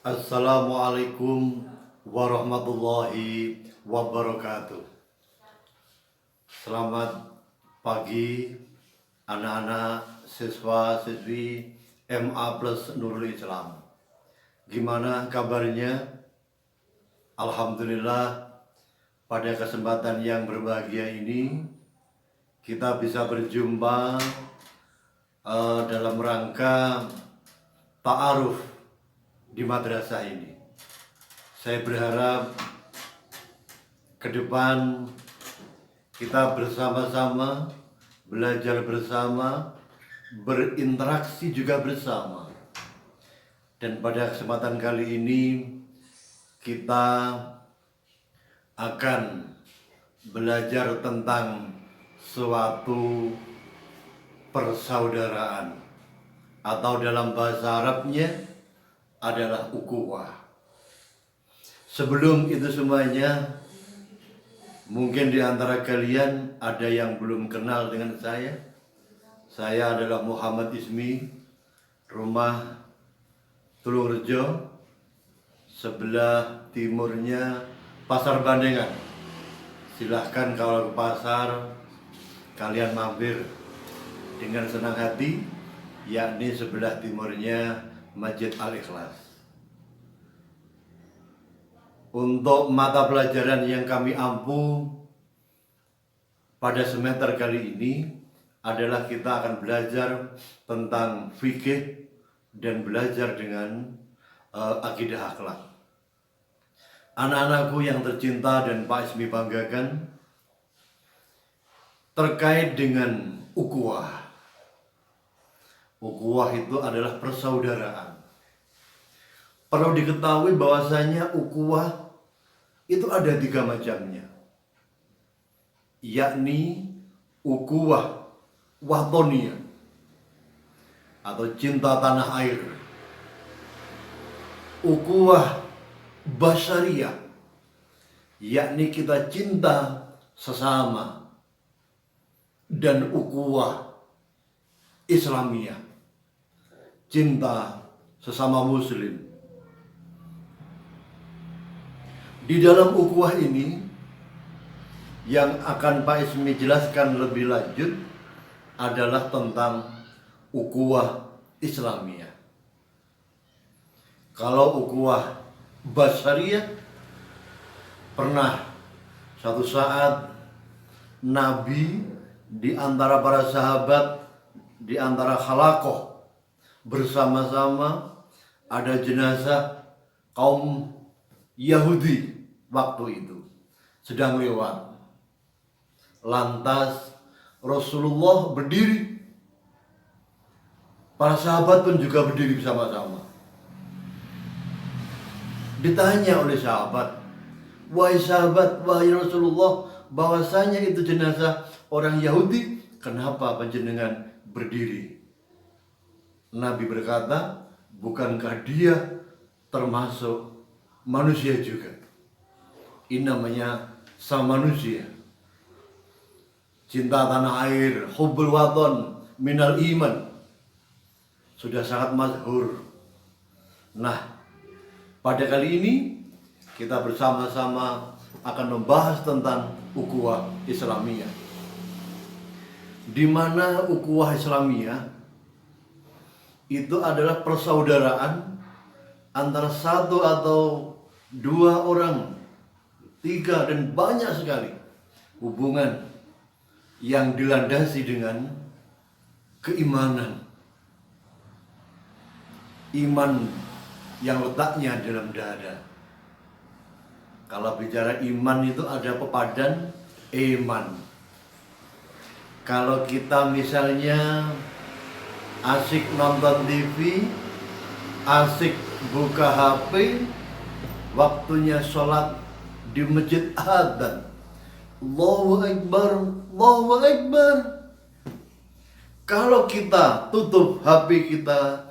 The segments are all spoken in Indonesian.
Assalamualaikum warahmatullahi wabarakatuh. Selamat pagi anak-anak siswa-siswi MA Plus Nurul Islam. Gimana kabarnya? Alhamdulillah, pada kesempatan yang berbahagia ini kita bisa berjumpa dalam rangka ta'aruf di madrasah ini. Saya berharap ke depan kita bersama-sama, belajar bersama, berinteraksi juga bersama. Dan pada kesempatan kali ini kita akan belajar tentang suatu persaudaraan, atau dalam bahasa Arabnya adalah ukhuwah. Sebelum itu semuanya, mungkin di antara kalian ada yang belum kenal dengan saya. Saya adalah Muhammad Ismi, rumah Tulungrejo, sebelah timurnya Pasar Bandengan. Silahkan kalau ke pasar kalian mampir dengan senang hati, yakni sebelah timurnya Masjid Al-Ikhlas. Untuk mata pelajaran yang kami ampu pada semester kali ini adalah kita akan belajar tentang fikih dan belajar dengan akidah akhlak. Anak-anakku yang tercinta dan Pak Ismi banggakan, terkait dengan ukhuwah. Ukhuwah itu adalah persaudaraan. Perlu diketahui bahwasanya ukhuwah itu ada 3 macamnya, yakni ukhuwah watoniyah atau cinta tanah air, ukhuwah basyariyah, yakni kita cinta sesama, dan ukhuwah islamiyah, cinta sesama muslim. Di dalam ukhuwah ini yang akan Pak Ismi jelaskan lebih lanjut adalah tentang ukhuwah islamiyah. Kalau ukhuwah basyariyah, pernah suatu saat Nabi di antara para sahabat, di antara khalaqoh bersama-sama, ada jenazah kaum Yahudi waktu itu sedang lewat. Lantas Rasulullah berdiri, para sahabat pun juga berdiri bersama-sama. Ditanya oleh sahabat, wahai sahabat, wahai Rasulullah, bahwasanya itu jenazah orang Yahudi, kenapa panjenengan berdiri? Nabi berkata, bukankah dia termasuk manusia juga? Ini namanya sama manusia. Cinta tanah air, hubbul waton minal iman, sudah sangat masyhur. Nah, pada kali ini kita bersama-sama akan membahas tentang ukhuwah islamiyah, di mana ukhuwah islamiyah itu adalah persaudaraan antara satu atau 2 orang, 3 dan banyak sekali hubungan yang dilandasi dengan keimanan. Iman yang letaknya dalam dada. Kalau bicara iman itu ada pepadan iman. Kalau kita misalnya asik nonton TV, asik buka HP, waktunya sholat di masjid adzan, Allahu Akbar, Allahu Akbar. Kalau kita tutup HP kita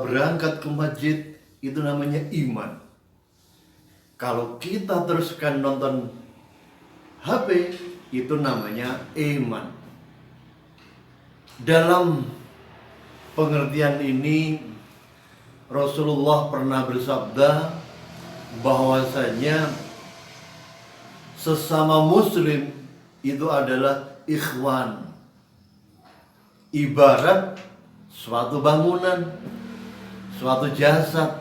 berangkat ke masjid, itu namanya iman. Kalau kita teruskan nonton HP, itu namanya iman. Dalam pengertian ini Rasulullah pernah bersabda bahwasanya sesama muslim itu adalah ikhwan, ibarat suatu bangunan, suatu jasad.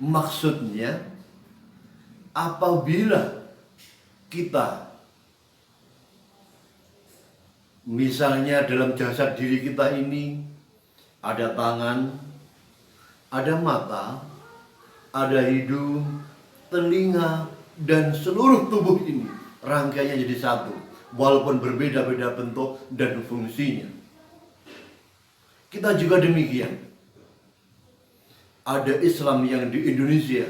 Maksudnya apabila kita misalnya dalam jasad diri kita ini ada tangan, ada mata, ada hidung, telinga, dan seluruh tubuh ini rangkaiannya jadi satu, walaupun berbeda-beda bentuk dan fungsinya. Kita juga demikian. Ada Islam yang di Indonesia,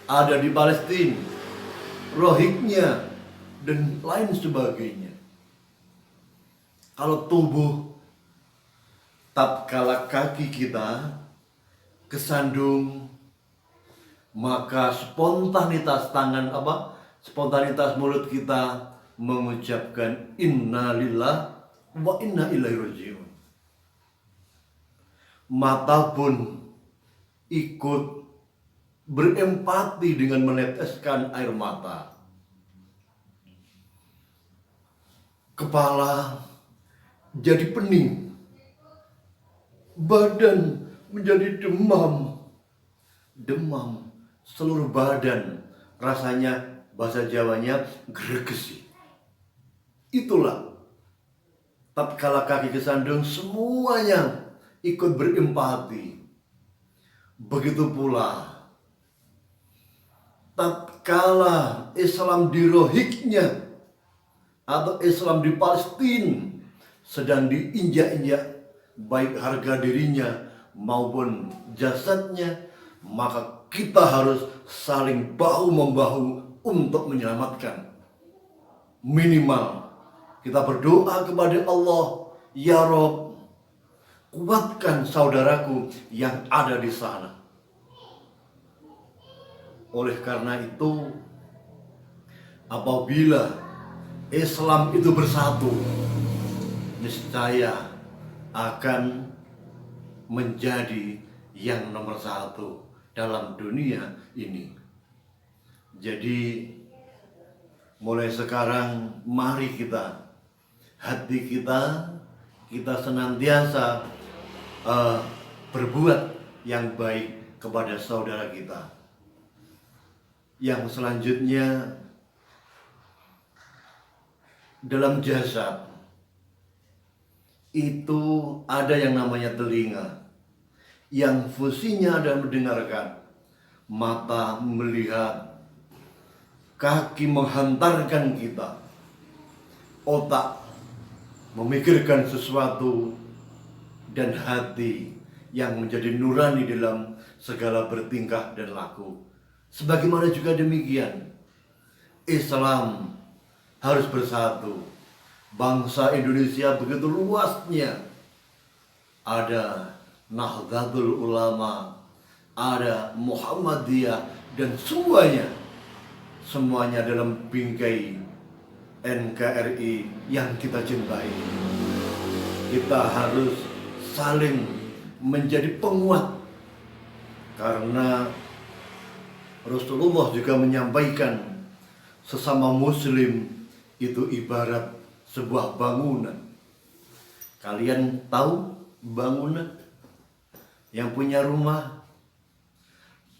ada di Palestina, Rohingya, dan lain sebagainya. Kalau tubuh tatkala kaki kita kesandung, maka spontanitas tangan spontanitas mulut kita mengucapkan innalillahi wa inna ilaihi rajiun. Mata pun ikut berempati dengan meneteskan air mata. Kepala jadi pening, badan menjadi demam, seluruh badan rasanya, bahasa Jawanya, gregesi. Itulah tatkala kaki kesandung semuanya ikut berempati. Begitu pula tatkala Islam di Rohingya atau Islam di Palestina sedang diinjak-injak baik harga dirinya maupun jasadnya, maka kita harus saling bahu-membahu untuk menyelamatkan. Minimal kita berdoa kepada Allah, ya Rob, kuatkan saudaraku yang ada di sana. Oleh karena itu, apabila Islam itu bersatu, niscaya akan menjadi yang nomor satu dalam dunia ini. Jadi mulai sekarang mari hati kita senantiasa berbuat yang baik kepada saudara kita. Yang selanjutnya, dalam jasad itu ada yang namanya telinga, yang fungsinya adalah mendengarkan, mata melihat, kaki menghantarkan kita, otak memikirkan sesuatu, dan hati yang menjadi nurani dalam segala bertingkah dan laku. Sebagaimana juga demikian, Islam harus bersatu. Bangsa Indonesia begitu luasnya. Ada Nahdlatul Ulama, ada Muhammadiyah, dan semuanya dalam bingkai NKRI yang kita cintai. Kita harus saling menjadi penguat, karena Rasulullah juga menyampaikan sesama muslim itu ibarat sebuah bangunan. Kalian tahu bangunan? Yang punya rumah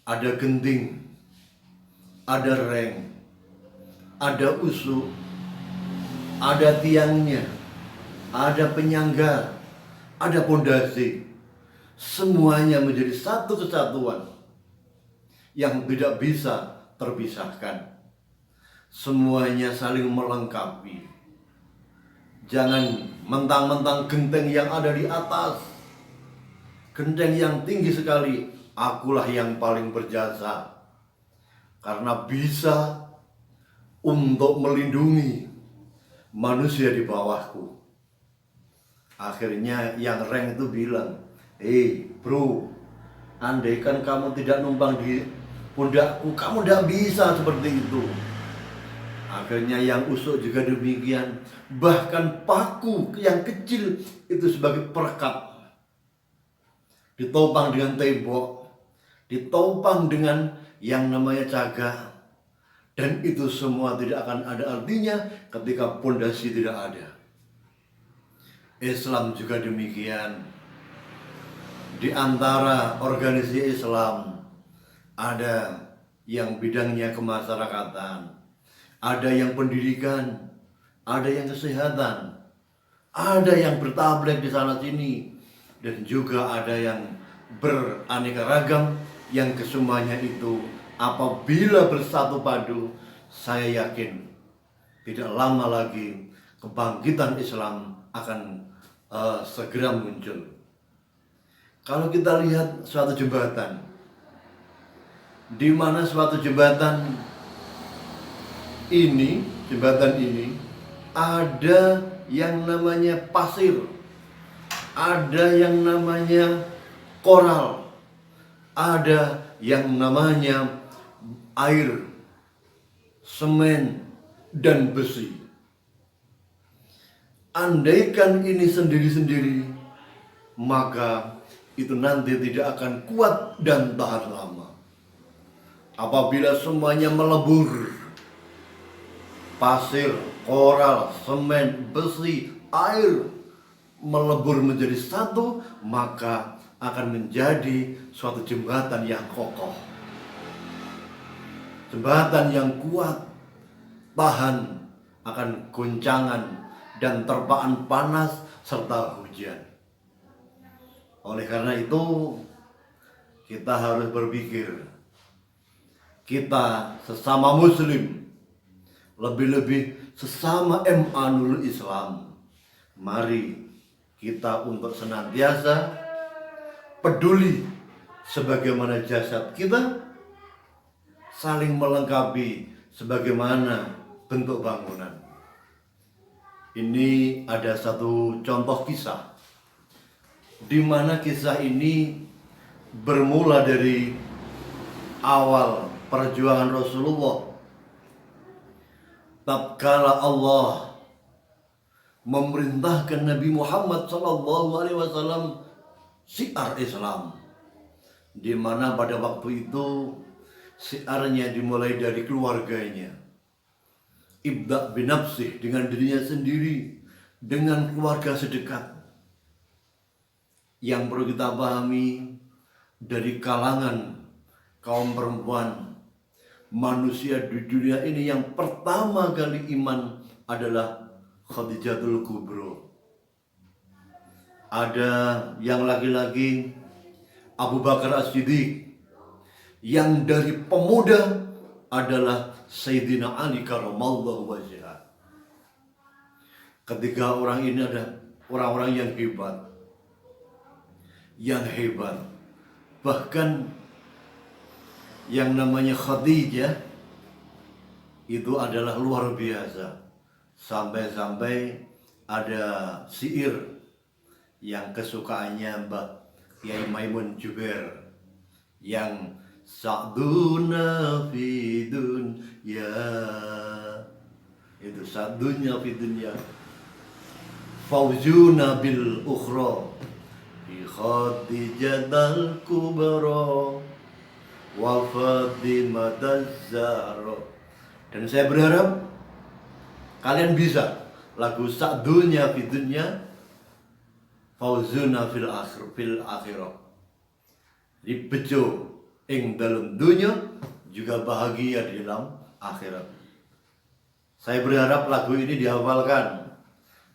ada genting, ada reng, ada usuk, ada tiangnya, ada penyangga, ada pondasi. Semuanya menjadi satu kesatuan yang tidak bisa terpisahkan. Semuanya saling melengkapi. Jangan mentang-mentang genteng yang ada di atas, genteng yang tinggi sekali, akulah yang paling berjasa karena bisa untuk melindungi manusia di bawahku. Akhirnya yang reng itu bilang, bro, andaikan kamu tidak numpang di pundakku, kamu tidak bisa seperti itu. Akhirnya yang usuk juga demikian. Bahkan paku yang kecil itu sebagai perekat. ditopang dengan tembok, ditopang dengan yang namanya cagar. Dan itu semua tidak akan ada artinya ketika pondasi tidak ada. Islam juga demikian. Di antara organisasi Islam ada yang bidangnya kemasyarakatan, ada yang pendidikan, ada yang kesehatan, ada yang bertablek di sana sini, dan juga ada yang beraneka ragam yang kesemuanya itu apabila bersatu padu, saya yakin tidak lama lagi kebangkitan Islam akan segera muncul. Kalau kita lihat suatu jembatan, di mana suatu jembatan ini ada yang namanya pasir, ada yang namanya koral, ada yang namanya air, semen, dan besi. Andaikan ini sendiri-sendiri, maka itu nanti tidak akan kuat dan tahan lama. Apabila semuanya melebur, pasir, koral, semen, besi, air melebur menjadi satu, maka akan menjadi suatu jembatan yang kokoh, jembatan yang kuat, tahan akan goncangan dan terpaan panas serta hujan. Oleh karena itu, kita harus berpikir, kita sesama muslim, lebih-lebih sesama Emanul Islam, mari kita untuk senantiasa peduli sebagaimana jasad kita saling melengkapi sebagaimana bentuk bangunan. Ini ada satu contoh kisah, di mana kisah ini bermula dari awal perjuangan Rasulullah. Tatkala Allah memerintahkan Nabi Muhammad SAW syiar Islam, di mana pada waktu itu syiarnya dimulai dari keluarganya. Ibda' binafsih, dengan dirinya sendiri, dengan keluarga sedekat. Yang perlu kita pahami, dari kalangan kaum perempuan, manusia di dunia ini yang pertama kali iman adalah Khadijatul Kubro. Ada yang laki-laki Abu Bakar As-Siddiq, yang dari pemuda adalah Sayyidina Ali karramallahu wajhah. Ketiga orang ini adalah orang-orang yang hebat. Bahkan yang namanya Khadijah itu adalah luar biasa. Sampai-sampai ada syair yang kesukaannya Mbak Kiai Maimun Jubair, yang Sa'duna fi dunya, itu sa'dunya fi dunya, fauzuna bil ukhra fi Khadijatal Kubra wa Fatimataz Zahra. Dan saya berharap kalian bisa lagu Sa'dunya fi dunya, fauzuna fil akhirah, di bejo ing dalam dunia juga bahagia di dalam akhirat. Saya berharap lagu ini dihafalkan.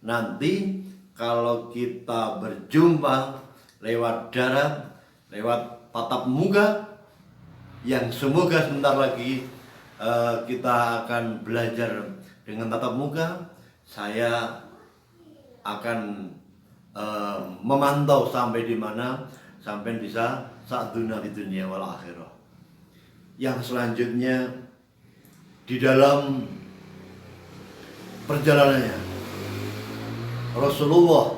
Nanti kalau kita berjumpa lewat darat, lewat tatap muka, yang semoga sebentar lagi kita akan belajar dengan tatap muka, saya akan memantau sampai di mana, sampai bisa sa'duna di dunia wal akhirah. Yang selanjutnya, di dalam perjalanannya Rasulullah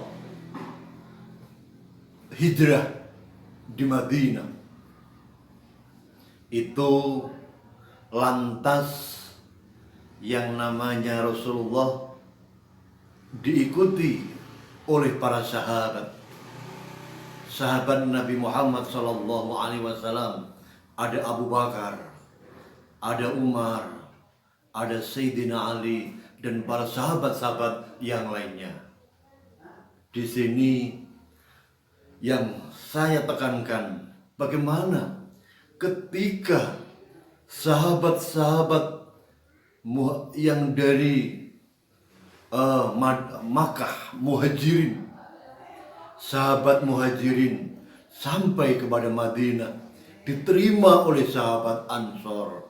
hijrah di Madinah, itu lantas yang namanya Rasulullah diikuti oleh para sahabat. sahabat Nabi Muhammad Sallallahu Alaihi Wasallam, ada Abu Bakar, ada Umar, ada Sayyidina Ali, dan para sahabat-sahabat yang lainnya. Di sini yang saya tekankan, bagaimana ketika sahabat-sahabat yang dari Makkah, Muhajirin, sahabat Muhajirin sampai kepada Madinah, diterima oleh sahabat Ansor.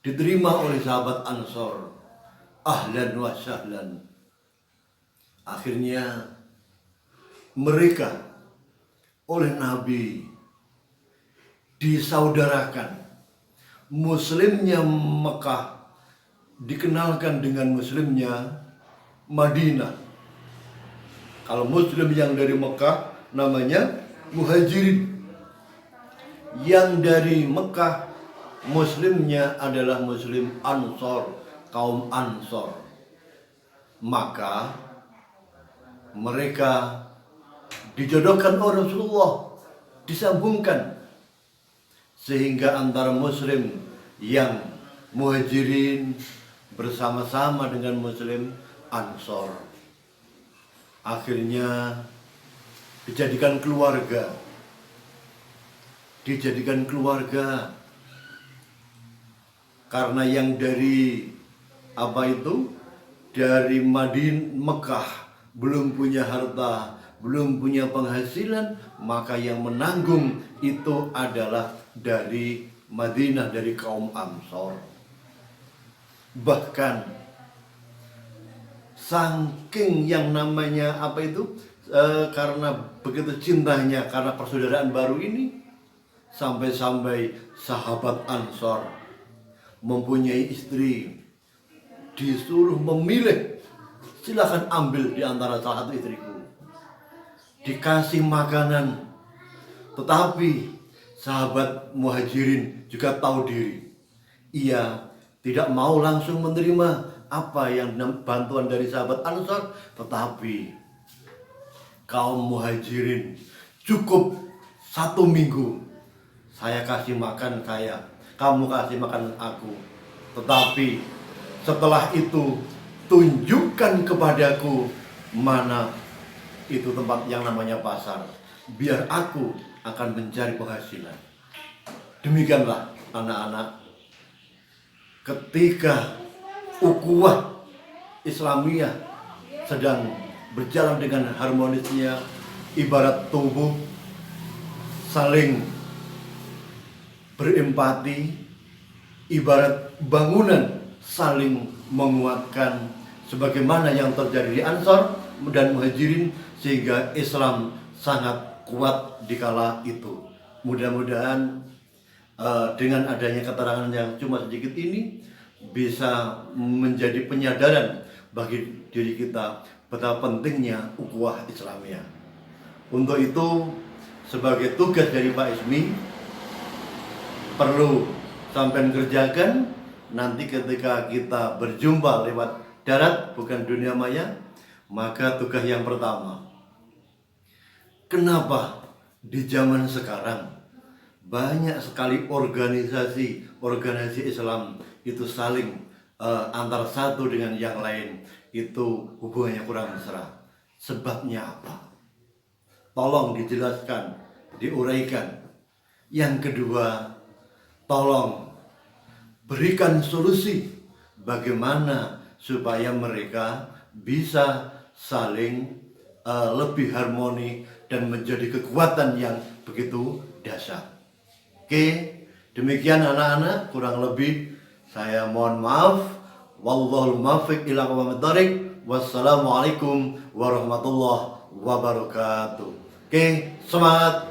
Diterima oleh sahabat Ansor. Ahlan wa sahlan. Akhirnya mereka oleh Nabi disaudarakan. Muslimnya Mekah dikenalkan dengan muslimnya Madinah. Kalau muslim yang dari Mekah namanya Muhajirin. Yang dari Mekah muslimnya adalah muslim Ansor, kaum Ansor. Maka mereka dijodohkan oleh Rasulullah, disambungkan, sehingga antara muslim yang Muhajirin bersama-sama dengan muslim Ansor akhirnya dijadikan keluarga. Karena yang dari dari Mekah belum punya harta, belum punya penghasilan, maka yang menanggung itu adalah dari Madinah, dari kaum Ansor. Bahkan saking yang namanya karena begitu cintanya karena persaudaraan baru ini, sampai-sampai sahabat Ansor mempunyai istri, disuruh memilih, silakan ambil di antara salah satu istriku. Dikasih makanan, tetapi sahabat Muhajirin juga tahu diri. Ia tidak mau langsung menerima apa yang bantuan dari sahabat Ansor, tetapi kaum Muhajirin cukup 1 minggu. Saya kasih makan kamu kasih makan aku. Tetapi setelah itu tunjukkan kepadaku mana itu tempat yang namanya pasar, biar aku akan mencari penghasilan. Demikianlah anak-anak, ketika ukhuwah Islamiyah sedang berjalan dengan harmonisnya, ibarat tubuh saling berempati, ibarat bangunan saling menguatkan, sebagaimana yang terjadi di Ansor dan Muhajirin, sehingga Islam sangat kuat di kala itu. Mudah-mudahan dengan adanya keterangan yang cuma sedikit ini bisa menjadi penyadaran bagi diri kita betapa pentingnya ukhuwah Islamiyah. Untuk itu, sebagai tugas dari Pak Ismi, perlu sampai kerjakan nanti ketika kita berjumpa lewat darat, bukan dunia maya. Maka tugas yang pertama, kenapa di zaman sekarang banyak sekali organisasi Islam itu saling antara satu dengan yang lain itu hubungannya kurang mesra? Sebabnya apa? Tolong dijelaskan, diuraikan. Yang kedua, tolong berikan solusi bagaimana supaya mereka bisa saling lebih harmoni dan menjadi kekuatan yang begitu dahsyat. Oke, demikian anak-anak, kurang lebih saya mohon maaf. Wallahul muwaffiq ila aqwamit thoriq. Wassalamualaikum warahmatullahi wabarakatuh. Oke, semangat.